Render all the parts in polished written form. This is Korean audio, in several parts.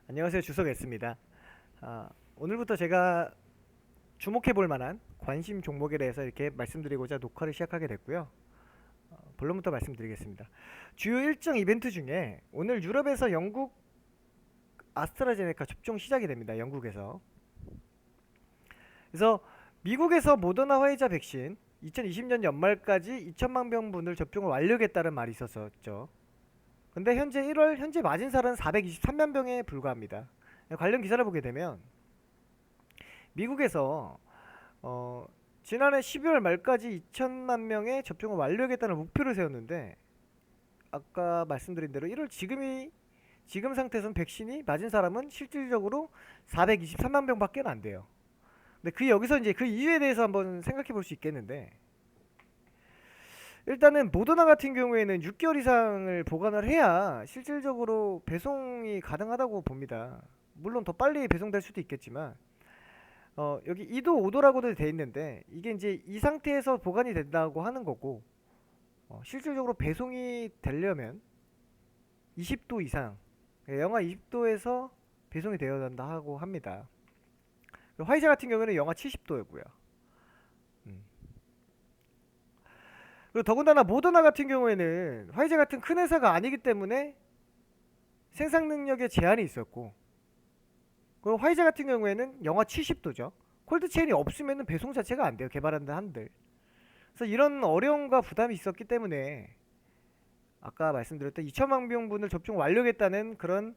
안녕하세요. 주석 S입니다. 오늘부터 제가 주목해 볼 만한 관심 종목에 대해서 이렇게 말씀드리고자 녹화를 시작하게 됐고요. 본론부터 말씀드리겠습니다. 주요 일정 이벤트 중에 오늘 유럽에서 영국 아스트라제네카 접종 시작이 됩니다. 영국에서. 그래서 미국에서 모더나 화이자 백신 2020년 연말까지 2천만 병분을 접종을 완료하겠다는 말이 있었었죠. 근데 현재 1월 현재 맞은 사람은 423만 병에 불과합니다. 관련 기사를 보게 되면 미국에서 지난해 12월 말까지 2천만 명의 접종을 완료하겠다는 목표를 세웠는데 아까 말씀드린 대로 1월 지금 상태에서는 백신이 맞은 사람은 실질적으로 423만 병밖에 안 돼요. 근데 여기서 이제 그 이유에 대해서 한번 생각해 볼 수 있겠는데 일단은 모더나 같은 경우에는 6개월 이상을 보관을 해야 실질적으로 배송이 가능하다고 봅니다. 물론 더 빨리 배송될 수도 있겠지만 여기 2도 5도라고도 돼 있는데 이게 이제 이 상태에서 보관이 된다고 하는 거고 실질적으로 배송이 되려면 20도 이상 영하 20도에서 배송이 되어야 한다고 합니다. 화이자 같은 경우에는 영하 70도이고요. 그리고 더군다나 모더나 같은 경우에는 화이자 같은 큰 회사가 아니기 때문에 생산 능력에 제한이 있었고 그리고 화이자 같은 경우에는 영하 70도죠. 콜드체인이 없으면 배송 자체가 안 돼요. 개발하는 한들. 그래서 이런 어려움과 부담이 있었기 때문에 아까 말씀드렸던 2천만 병분을 접종 완료했다는 그런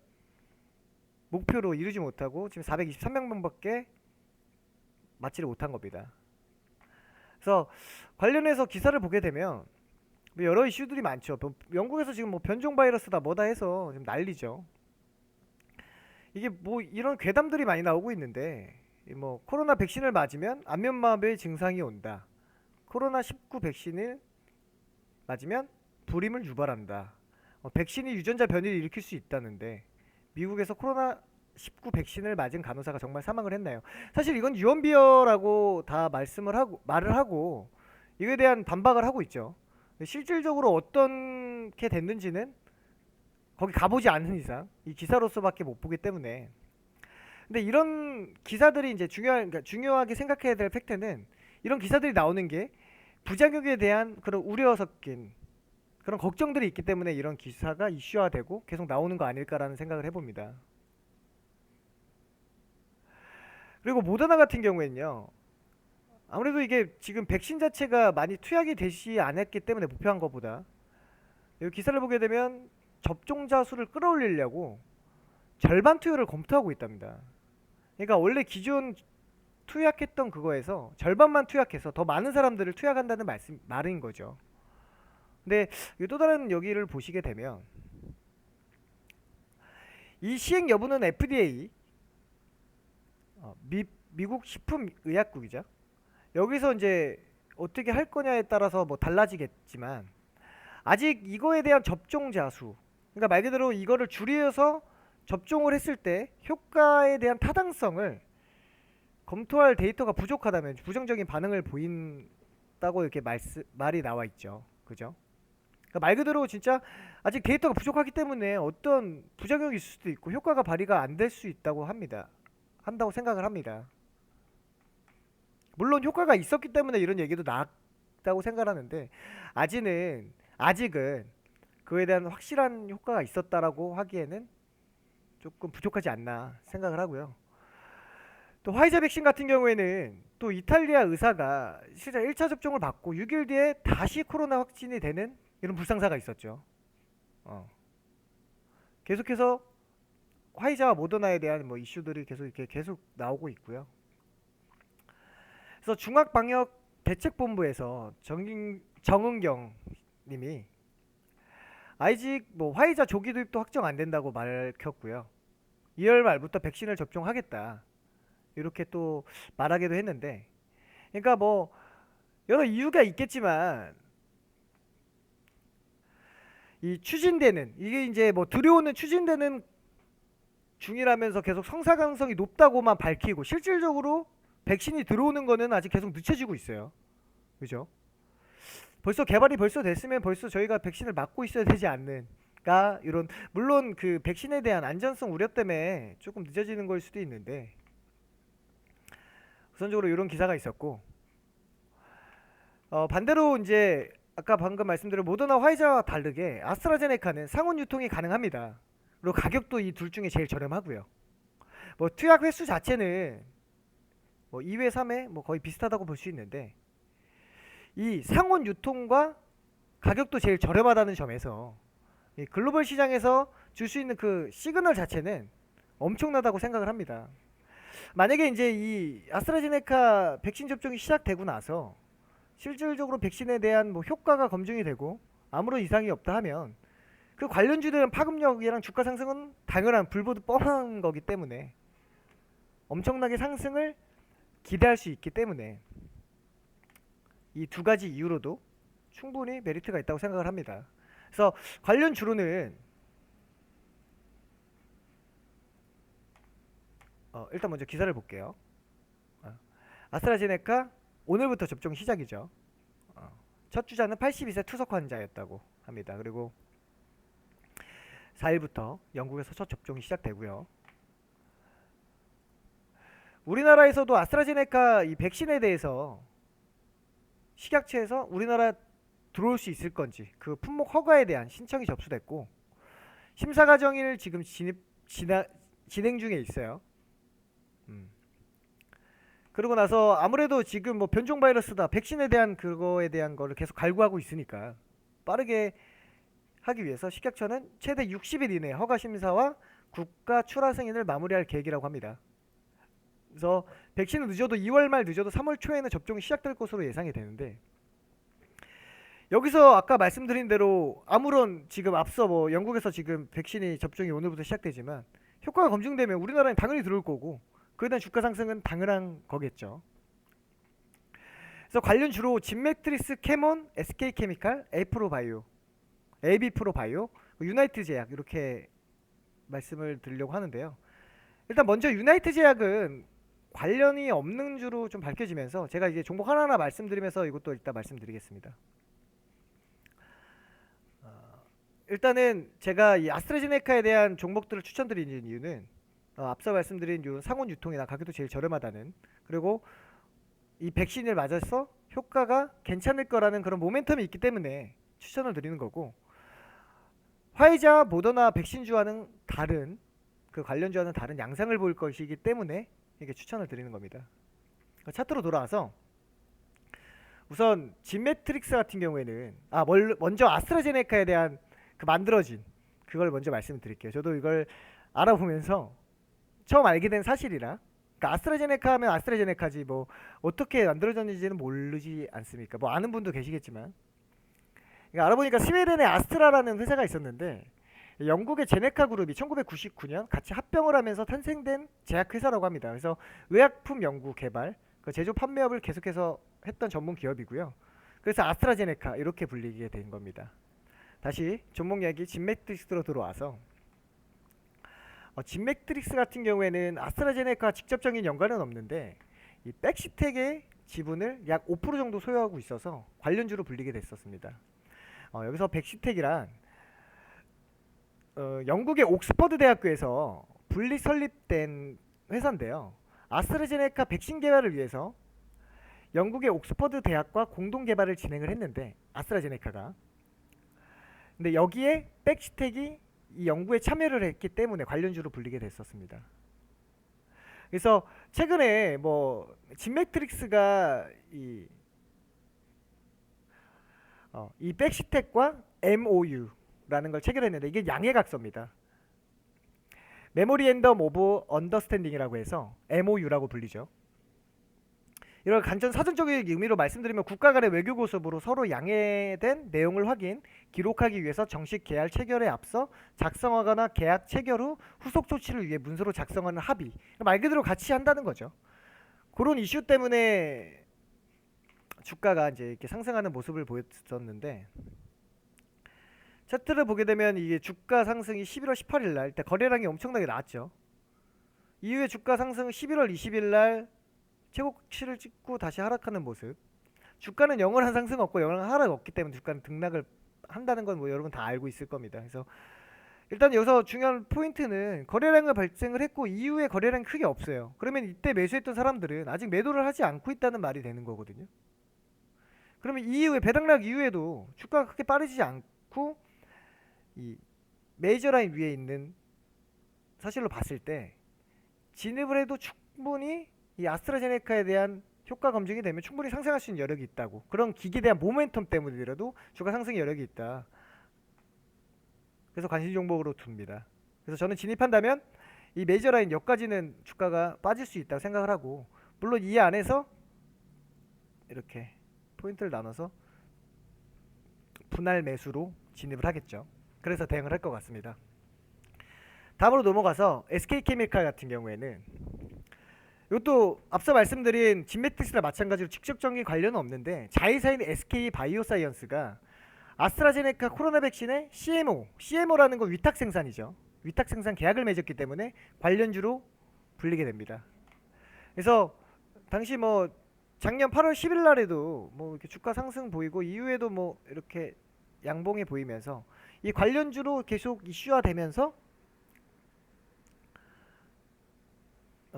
목표로 이루지 못하고 지금 423만 병밖에 맞지를 못한 겁니다. 그래서 관련해서 기사를 보게 되면 여러 이슈들이 많죠. 영국에서 지금 뭐 변종 바이러스다 뭐다 해서 지금 난리죠. 이게 뭐 이런 괴담들이 많이 나오고 있는데 뭐 코로나 백신을 맞으면 안면마비의 증상이 온다. 코로나19 백신을 맞으면 불임을 유발한다. 백신이 유전자 변이를 일으킬 수 있다는데 미국에서 코로나19 백신을 맞은 간호사가 정말 사망을 했나요? 사실 이건 유언비어라고 다 말을 하고 이거에 대한 반박을 하고 있죠. 실질적으로 어떻게 됐는지는 거기 가보지 않는 이상 이 기사로서밖에 못 보기 때문에. 근데 이런 기사들이 이제 그러니까 중요하게 생각해야 될 팩트는 이런 기사들이 나오는 게 부작용에 대한 그런 우려 섞인 그런 걱정들이 있기 때문에 이런 기사가 이슈화되고 계속 나오는 거 아닐까라는 생각을 해봅니다. 그리고 모더나 같은 경우에는요. 아무래도 이게 지금 백신 자체가 많이 투약이 되지 않았기 때문에 목표한 것보다 여기 기사를 보게 되면 접종자 수를 끌어올리려고 절반 투여를 검토하고 있답니다. 그러니까 원래 기존 투약했던 그거에서 절반만 투약해서 더 많은 사람들을 투약한다는 말인 거죠. 근데 또 다른 여기를 보시게 되면 이 시행 여부는 FDA 미국 식품의약국이죠. 여기서 이제 어떻게 할 거냐에 따라서 뭐 달라지겠지만 아직 이거에 대한 접종자 수 그러니까 말 그대로 이거를 줄여서 접종을 했을 때 효과에 대한 타당성을 검토할 데이터가 부족하다면 부정적인 반응을 보인다고 이렇게 말이 나와 있죠. 그죠? 그러니까 말 그대로 진짜 아직 데이터가 부족하기 때문에 어떤 부작용이 있을 수도 있고 효과가 발휘가 안 될 수 있다고 한다고 생각을 합니다. 물론 효과가 있었기 때문에 이런 얘기도 나왔다고 생각하는데 아직은 그에 대한 확실한 효과가 있었다라고 하기에는 조금 부족하지 않나 생각을 하고요. 또 화이자 백신 같은 경우에는 또 이탈리아 의사가 실제 1차 접종을 받고 6일 뒤에 다시 코로나 확진이 되는 이런 불상사가 있었죠. 계속해서 화이자와 모더나에 대한 뭐 이슈들이 계속 나오고 있고요. 그래서 중앙방역대책본부에서 정은경 님이 아직 뭐 화이자 조기 도입도 확정 안 된다고 밝혔고요. 2월 말부터 백신을 접종하겠다. 이렇게 또 말하기도 했는데 그러니까 뭐 여러 이유가 있겠지만 이 추진되는 이게 이제 뭐 들여오는 추진되는 중이라면서 계속 성사 가능성이 높다고만 밝히고 실질적으로 백신이 들어오는 거는 아직 계속 늦춰지고 있어요. 그죠? 벌써 개발이 됐으면 벌써 저희가 백신을 맞고 있어야 되지 않는 이런 물론 그 백신에 대한 안전성 우려 때문에 조금 늦어지는 걸 수도 있는데 우선적으로 이런 기사가 있었고 반대로 이제 아까 방금 말씀드린 모더나 화이자와 다르게 아스트라제네카는 상온 유통이 가능합니다. 그리고 가격도 이 둘 중에 제일 저렴하고요. 뭐 투약 횟수 자체는 뭐 2회, 3회 뭐 거의 비슷하다고 볼 수 있는데 이 상온 유통과 가격도 제일 저렴하다는 점에서 이 글로벌 시장에서 줄 수 있는 그 시그널 자체는 엄청나다고 생각을 합니다. 만약에 이제 이 아스트라제네카 백신 접종이 시작되고 나서 실질적으로 백신에 대한 뭐 효과가 검증이 되고 아무런 이상이 없다 하면 그 관련주들은 파급력이랑 주가 상승은 당연한 불보듯 뻔한 거기 때문에 엄청나게 상승을 기대할 수 있기 때문에 이 두 가지 이유로도 충분히 메리트가 있다고 생각을 합니다. 그래서 관련 주로는 일단 먼저 기사를 볼게요. 아스트라제네카 오늘부터 접종 시작이죠. 첫 주자는 82세 투석 환자였다고 합니다. 그리고 4일부터 영국에서 첫 접종이 시작되고요. 우리나라에서도 아스트라제네카 이 백신에 대해서 식약처에서 우리나라 들어올 수 있을 건지 그 품목 허가에 대한 신청이 접수됐고 심사 과정을 지금 진행 중에 있어요. 그러고 나서 아무래도 지금 뭐 변종 바이러스다 백신에 대한 그거에 대한 거를 계속 갈구하고 있으니까 빠르게 하기 위해서 식약처는 최대 60일 이내 허가 심사와 국가 출하 승인을 마무리할 계획이라고 합니다. 그래서 백신은 늦어도 2월 말 늦어도 3월 초에는 접종이 시작될 것으로 예상이 되는데 여기서 아까 말씀드린 대로 아무런 지금 앞서 뭐 영국에서 지금 백신이 접종이 오늘부터 시작되지만 효과가 검증되면 우리나라엔 당연히 들어올 거고 그에 대한 주가 상승은 당연한 거겠죠. 그래서 관련 주로 진맥트리스, 캐몬, SK케미칼, 에이프로바이오, AB프로바이오, 유나이트 제약 이렇게 말씀을 드리려고 하는데요. 일단 먼저 유나이트 제약은 관련이 없는 주로 좀 밝혀지면서 제가 이제 종목 하나하나 말씀드리면서 이것도 이따 말씀드리겠습니다. 일단은 제가 이 아스트라제네카에 대한 종목들을 추천드리는 이유는 앞서 말씀드린 요 상온 유통이나 가격도 제일 저렴하다는 그리고 이 백신을 맞아서 효과가 괜찮을 거라는 그런 모멘텀이 있기 때문에 추천을 드리는 거고 화이자, 모더나 백신주와는 다른 그 관련주와는 다른 양상을 보일 것이기 때문에 이게 추천을 드리는 겁니다. 차트로 돌아와서 우선 진매트릭스 같은 경우에는 먼저 아스트라제네카에 대한 그 만들어진 그걸 먼저 말씀드릴게요. 저도 이걸 알아보면서 처음 알게 된 사실이라 그러니까 아스트라제네카 하면 아스트라제네카지 뭐 어떻게 만들어졌는지는 모르지 않습니까? 뭐 아는 분도 계시겠지만 그러니까 알아보니까 스웨덴의 아스트라라는 회사가 있었는데 영국의 제네카 그룹이 1999년 같이 합병을 하면서 탄생된 제약회사라고 합니다. 그래서 의약품 연구 개발, 그 제조 판매업을 계속해서 했던 전문 기업이고요. 그래서 아스트라제네카 이렇게 불리게 된 겁니다. 다시 종목 이야기 진맥트릭스로 들어와서 진맥트릭스 같은 경우에는 아스트라제네카 직접적인 연관은 없는데 이 백시텍의 지분을 약 5% 정도 소유하고 있어서 관련주로 불리게 됐었습니다. 여기서 백시텍이란 영국의 옥스퍼드 대학교에서 분리 설립된 회사인데요. 아스트라제네카 백신 개발을 위해서 영국의 옥스퍼드 대학과 공동 개발을 진행을 했는데 아스트라제네카가 근데 여기에 백시텍이 이 연구에 참여를 했기 때문에 관련주로 불리게 됐었습니다. 그래서 최근에 뭐 진맥트릭스가 이 백시텍과 MOU라는 걸 체결했는데 이게 양해각서입니다. 메모리엔덤 오브 언더스탠딩이라고 해서 MOU라고 불리죠. 이런 간전 사전적인 의미로 말씀드리면 국가 간의 외교 고섭으로 서로 양해된 내용을 확인, 기록하기 위해서 정식 계약 체결에 앞서 작성하거나 계약 체결 후 후속 조치를 위해 문서로 작성하는 합의. 말 그대로 같이 한다는 거죠. 그런 이슈 때문에 주가가 이제 이렇게 상승하는 모습을 보였었는데 차트를 보게 되면 이게 주가 상승이 11월 18일 날 일단 거래량이 엄청나게 나왔죠. 이후에 주가 상승 11월 20일 날 최고치를 찍고 다시 하락하는 모습. 주가는 영원한 상승 없고 영원한 하락 없기 때문에 주가는 등락을 한다는 건 뭐 여러분 다 알고 있을 겁니다. 그래서 일단 여기서 중요한 포인트는 거래량을 발생을 했고 이후에 거래량이 크게 없어요. 그러면 이때 매수했던 사람들은 아직 매도를 하지 않고 있다는 말이 되는 거거든요. 그러면 이후에 배당락 이후에도 주가가 크게 빠르지 않고 이 메이저 라인 위에 있는 사실로 봤을 때 진입을 해도 충분히 이 아스트라제네카에 대한 효과 검증이 되면 충분히 상승할 수 있는 여력이 있다고. 그런 기기에 대한 모멘텀 때문이라도 주가 상승 여력이 있다. 그래서 관심 종목으로 둡니다. 그래서 저는 진입한다면 이 메이저 라인 여기까지는 주가가 빠질 수 있다고 생각을 하고, 물론 이 안에서 이렇게 포인트를 나눠서 분할 매수로 진입을 하겠죠. 그래서 대응을 할 것 같습니다. 다음으로 넘어가서 SK케미칼 같은 경우에는 이것도 앞서 말씀드린 진메틱스랑 마찬가지로 직접적인 관련은 없는데 자회사인 SK바이오사이언스가 아스트라제네카 코로나 백신의 CMO라는 건 위탁 생산이죠. 위탁 생산 계약을 맺었기 때문에 관련주로 불리게 됩니다. 그래서 당시 뭐 작년 8월 10일 날에도 뭐 이렇게 주가 상승 보이고 이후에도 뭐 이렇게 양봉이 보이면서 이 관련주로 계속 이슈화되면서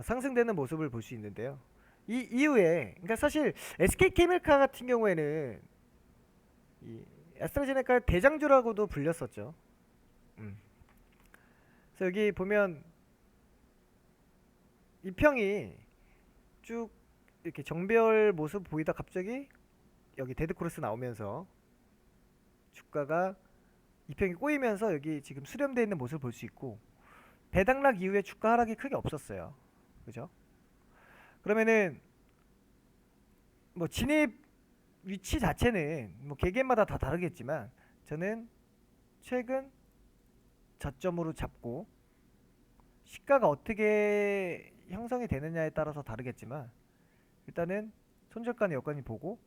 상승되는 모습을 볼 수 있는데요. 이 이후에 그러니까 사실 SK케미칼 같은 경우에는 이 아스트라제네카 대장주라고도 불렸었죠. 그래서 여기 보면 이 평이 쭉 이렇게 정배열 모습 보이다 갑자기 여기 데드크로스 나오면서 주가가 이 평이 꼬이면서 여기 지금 수렴되어 있는 모습을 볼 수 있고, 배당락 이후에 주가 하락이 크게 없었어요. 그죠? 그러면은 뭐 진입 위치 자체는 뭐 개개마다 다 다르겠지만 저는 최근 저점으로 잡고 시가가 어떻게 형성이 되느냐에 따라서 다르겠지만 일단은 손절가는 여건이 보고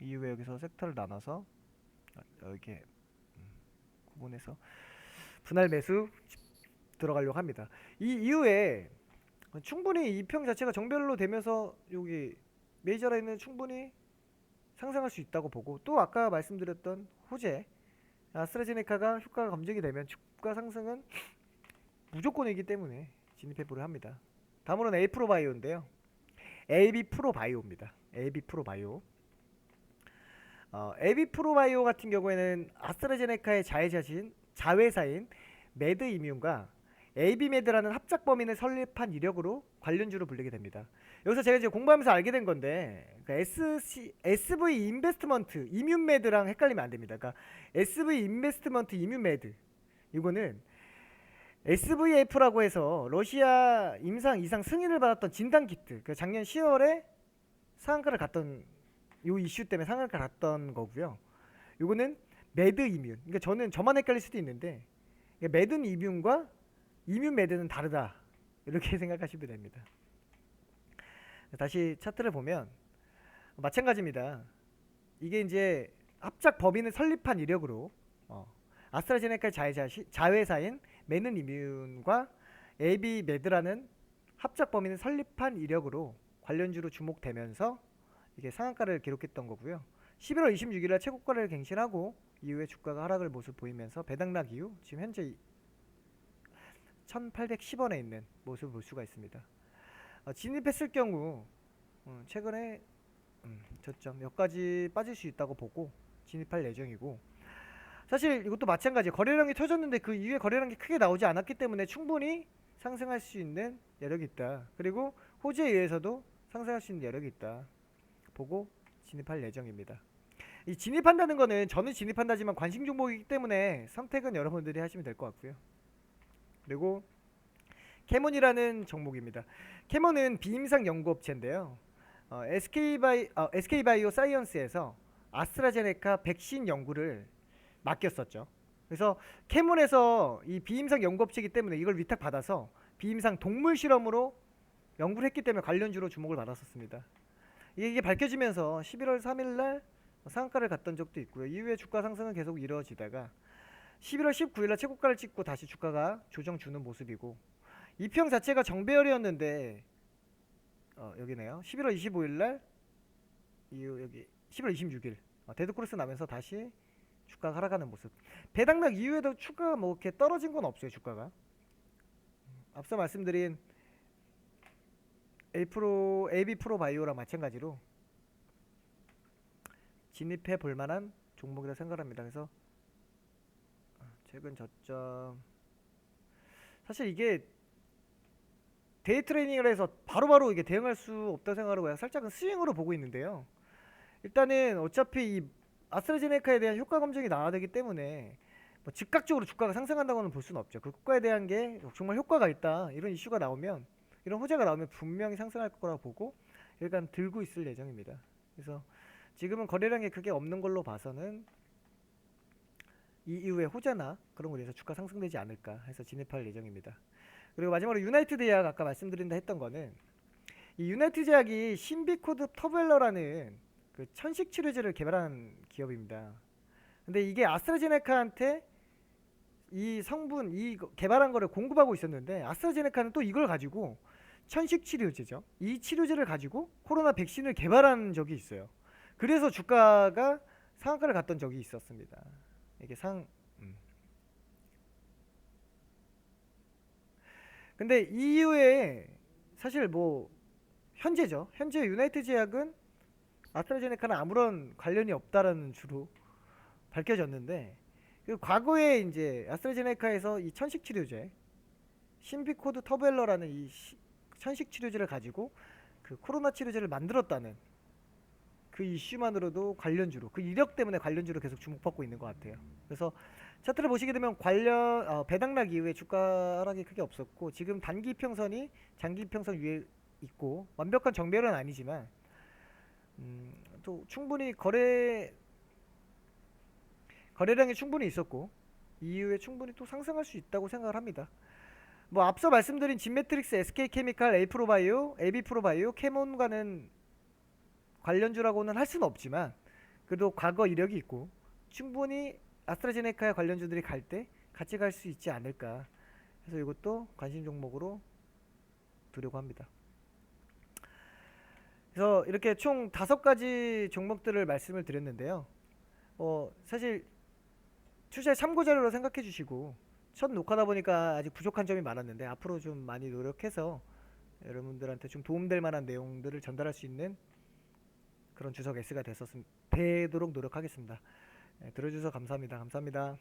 이후에 여기서 섹터를 나눠서 이렇게 구분해서 분할 매수 들어가려고 합니다. 이 이후에 충분히 이 평 자체가 정별로 되면서 여기 메이저 라인은 충분히 상승할 수 있다고 보고, 또 아까 말씀드렸던 호재 아스트라제네카가 효과가 검증이 되면 주가 상승은 무조건이기 때문에 진입해보려 합니다. 다음으로는 에이프로바이오인데요. AB프로바이오입니다. AB프로바이오. AB프로바이오 같은 경우에는 아스트라제네카의 자회사인 매드이뮨과 AB메드라는 합작 범인을 설립한 이력으로 관련주로 불리게 됩니다. 여기서 제가 이제 공부하면서 알게 된 건데, 그러니까 SV 인베스트먼트 이뮨메드랑 헷갈리면 안 됩니다. 그러니까 SV 인베스트먼트 이뮨메드 이거는 SVF라고 해서 러시아 임상 이상 승인을 받았던 진단 키트. 그러니까 작년 10월에 상한가를 갔던 요 이슈 때문에 상한가를 갔던 거고요. 요거는 매드이뮨. 그러니까 저만 헷갈릴 수도 있는데 매드이뮨과 이뮨메드는 다르다, 이렇게 생각하시면 됩니다. 다시 차트를 보면 마찬가지입니다. 이게 이제 합작 법인을 설립한 이력으로 아스트라제네카 자회사인 매드이뮨과 AB메드라는 합작 법인을 설립한 이력으로 관련주로 주목되면서 이게 상한가를 기록했던 거고요. 11월 26일날 최고가를 갱신하고 이후에 주가가 하락을 모습 보이면서 배당락 이후 지금 현재 1810원에 있는 모습을 볼 수가 있습니다. 진입했을 경우 최근에 저점 여기까지 빠질 수 있다고 보고 진입할 예정이고, 사실 이것도 마찬가지예요. 거래량이 터졌는데 그 이후에 거래량이 크게 나오지 않았기 때문에 충분히 상승할 수 있는 여력이 있다. 그리고 호재에 의해서도 상승할 수 있는 여력이 있다 보고 진입할 예정입니다. 이 진입한다는 거는 저는 진입한다지만 관심 종목이기 때문에 선택은 여러분들이 하시면 될 것 같고요. 그리고 캐몬이라는 종목입니다. 캐몬은 비임상 연구업체인데요. SK바이오 사이언스에서 아스트라제네카 백신 연구를 맡겼었죠. 그래서 캐몬에서 이 비임상 연구업체이기 때문에 이걸 위탁받아서 비임상 동물 실험으로 연구를 했기 때문에 관련주로 주목을 받았었습니다. 이게 밝혀지면서 11월 3일날 상한가를 갔던 적도 있고요. 이후에 주가 상승은 계속 이루어지다가 11월 19일날 최고가를 찍고 다시 주가가 조정 주는 모습이고, 이 평 자체가 정배열이었는데 여기네요. 11월 25일날 이후 여기 11월 26일 데드크로스 나면서 다시 주가가 하락하는 모습. 배당락 이후에도 주가가 뭐 이렇게 떨어진 건 없어요. 주가가 앞서 말씀드린 AB 프로 바이오랑 마찬가지로 진입해 볼 만한 종목이라 생각합니다. 그래서 최근 저점, 사실 이게 데이 트레이닝을 해서 바로바로 이게 대응할 수 없다고 생각하고 그냥 살짝은 스윙으로 보고 있는데요. 일단은 어차피 이 아스트라제네카에 대한 효과 검증이 나와야 되기 때문에 뭐 즉각적으로 주가가 상승한다고는 볼 수는 없죠. 그 효과에 대한 게 정말 효과가 있다 이런 이슈가 나오면, 이런 호재가 나오면 분명히 상승할 거라고 보고 일단 들고 있을 예정입니다. 그래서 지금은 거래량이 크게 없는 걸로 봐서는 이 이후에 호재나 그런 거에 대해서 주가 상승되지 않을까 해서 진입할 예정입니다. 그리고 마지막으로 유나이티드 제약, 아까 말씀드린다 했던 거는 이 유나이티드 제약이 신비코드 터벨러라는 그 천식 치료제를 개발한 기업입니다. 근데 이게 아스트라제네카한테 이 성분, 이 개발한 거를 공급하고 있었는데, 아스트라제네카는 또 이걸 가지고 천식 치료제죠. 이 치료제를 가지고 코로나 백신을 개발한 적이 있어요. 그래서 주가가 상한가를 갔던 적이 있었습니다. 이게 근데 이후에 사실 뭐 현재죠. 현재 유나이티드 제약은 아스트라제네카는 아무런 관련이 없다라는 주로 밝혀졌는데, 그 과거에 이제 아스트라제네카에서 이 천식 치료제 신비코드 터벨러라는 이 천식 치료제를 가지고 그 코로나 치료제를 만들었다는 그 이슈만으로도 관련주로, 그 이력 때문에 관련주로 계속 주목받고 있는 것 같아요. 그래서 차트를 보시게 되면 배당락 이후에 주가 하락이 크게 없었고, 지금 단기 이평선이 장기 이평선 위에 있고, 완벽한 정배열은 아니지만 또 충분히 거래량이 충분히 있었고 이후에 충분히 또 상승할 수 있다고 생각을 합니다. 뭐 앞서 말씀드린 진매트릭스, SK케미칼, A프로바이오, AB프로바이오, 캐몬과는 관련주라고는 할 수는 없지만 그래도 과거 이력이 있고 충분히 아스트라제네카의 관련주들이 갈 때 같이 갈 수 있지 않을까 해서 이것도 관심 종목으로 두려고 합니다. 그래서 이렇게 총 5가지 종목들을 말씀을 드렸는데요. 사실 투자의 참고 자료로 생각해 주시고, 첫 녹화다 보니까 아직 부족한 점이 많았는데 앞으로 좀 많이 노력해서 여러분들한테 좀 도움될 만한 내용들을 전달할 수 있는 그런 주석 S가 되도록 노력하겠습니다. 들어주셔서 감사합니다. 감사합니다.